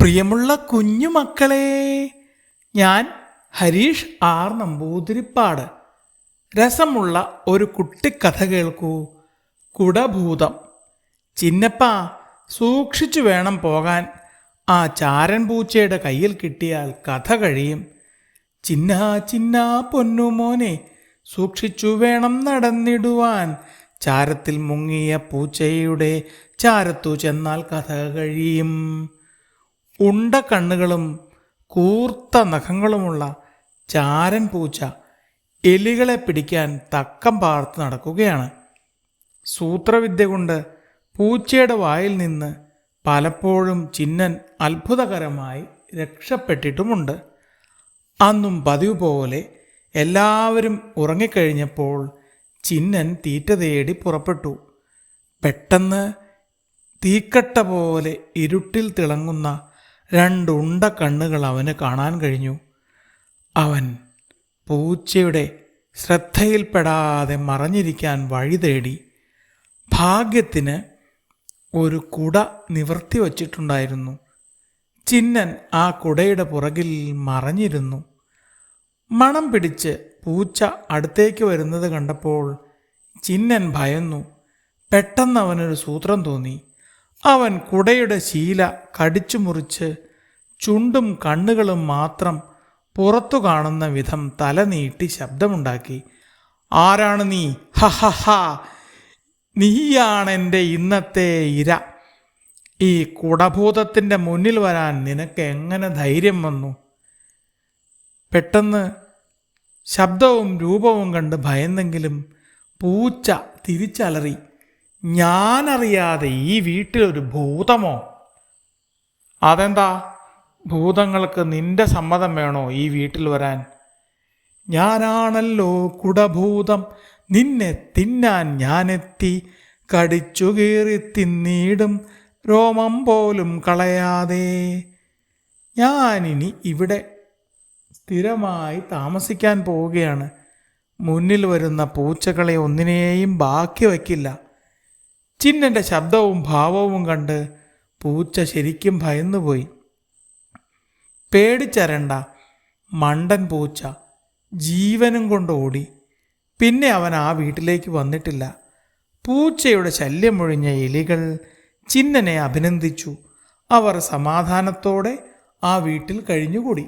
പ്രിയമുള്ള കുഞ്ഞുമക്കളെ, ഞാൻ ഹരീഷ് ആർ നമ്പൂതിരിപ്പാട്. രസമുള്ള ഒരു കുട്ടിക്കഥ കേൾക്കൂ. കുടഭൂതം. ചിന്നപ്പ, സൂക്ഷിച്ചു വേണം പോകാൻ. ആ ചാരൻ പൂച്ചയുടെ കയ്യിൽ കിട്ടിയാൽ കഥ കഴിയും. ചിന്ന ചിന്ന പൊന്നുമോനെ, സൂക്ഷിച്ചു വേണം നടന്നിടുവാൻ. ചാരത്തിൽ മുങ്ങിയ പൂച്ചയുടെ ചാരത്തു ചെന്നാൽ കഥ കഴിയും. ഉണ്ട കണ്ണുകളും കൂർത്ത നഖങ്ങളുമുള്ള ചാരൻ പൂച്ച എലികളെ പിടിക്കാൻ തക്കം പാർത്ത് നടക്കുകയാണ്. സൂത്രവിദ്യ കൊണ്ട് പൂച്ചയുടെ വായിൽ നിന്ന് പലപ്പോഴും ചിന്നൻ അത്ഭുതകരമായി രക്ഷപ്പെട്ടിട്ടുമുണ്ട്. അന്നും പതിവ് പോലെ എല്ലാവരും ഉറങ്ങിക്കഴിഞ്ഞപ്പോൾ ചിന്നൻ തീറ്റ തേടി പുറപ്പെട്ടു. പെട്ടെന്ന് തീക്കട്ട പോലെ ഇരുട്ടിൽ തിളങ്ങുന്ന രണ്ടുണ്ട കണ്ണുകൾ അവന് കാണാൻ കഴിഞ്ഞു. അവൻ പൂച്ചയുടെ ശ്രദ്ധയിൽപ്പെടാതെ മറഞ്ഞിരിക്കാൻ വഴി തേടി. ഭാഗ്യത്തിന് ഒരു കുട നിവർത്തി വച്ചിട്ടുണ്ടായിരുന്നു. ചിന്നൻ ആ കുടയുടെ പുറകിൽ മറഞ്ഞിരുന്നു. മണം പിടിച്ച് പൂച്ച അടുത്തേക്ക് വരുന്നത് കണ്ടപ്പോൾ ചിന്നൻ ഭയന്നു. പെട്ടെന്ന് അവനൊരു സൂത്രം തോന്നി. അവൻ കുടയുടെ ശീല കടിച്ചു മുറിച്ച് ചുണ്ടും കണ്ണുകളും മാത്രം പുറത്തു കാണുന്ന വിധം തല നീട്ടി ശബ്ദമുണ്ടാക്കി. ആരാണ് നീ? ഹ ഹ ഹ, നീയാണെൻ്റെ ഇന്നത്തെ ഇര. ഈ കുടഭൂതത്തിൻ്റെ മുന്നിൽ വരാൻ നിനക്ക് എങ്ങനെ ധൈര്യം വന്നു? പെട്ടെന്ന് ശബ്ദവും രൂപവും കണ്ട് ഭയന്നെങ്കിലും പൂച്ച തിരിച്ചലറി. ഞാനറിയാതെ ഈ വീട്ടിലൊരു ഭൂതമോ? അതെന്താ, ഭൂതങ്ങൾക്ക് നിന്റെ സമ്മതം വേണോ ഈ വീട്ടിൽ വരാൻ? ഞാനാണല്ലോ കുടഭൂതം, നിന്നെ തിന്നാൻ ഞാനെത്തി. കടിച്ചു കീറി തിന്നീടും രോമം പോലും കളയാതെ. ഞാനിനി ഇവിടെ സ്ഥിരമായി താമസിക്കാൻ പോവുകയാണ്. മുന്നിൽ വരുന്ന പൂച്ചകളെ ഒന്നിനെയും ബാക്കി വയ്ക്കില്ല. ചിന്നൻ്റെ ശബ്ദവും ഭാവവും കണ്ട് പൂച്ച ശരിക്കും ഭയന്നുപോയി. പേടിച്ചരണ്ട, മണ്ടൻ പൂച്ച ജീവനും കൊണ്ട് ഓടി. പിന്നെ അവൻ ആ വീട്ടിലേക്ക് വന്നിട്ടില്ല. പൂച്ചയുടെ ശല്യമൊഴിഞ്ഞ എലികൾ ചിന്നനെ അഭിനന്ദിച്ചു. അവർ സമാധാനത്തോടെ ആ വീട്ടിൽ കഴിഞ്ഞുകൂടി.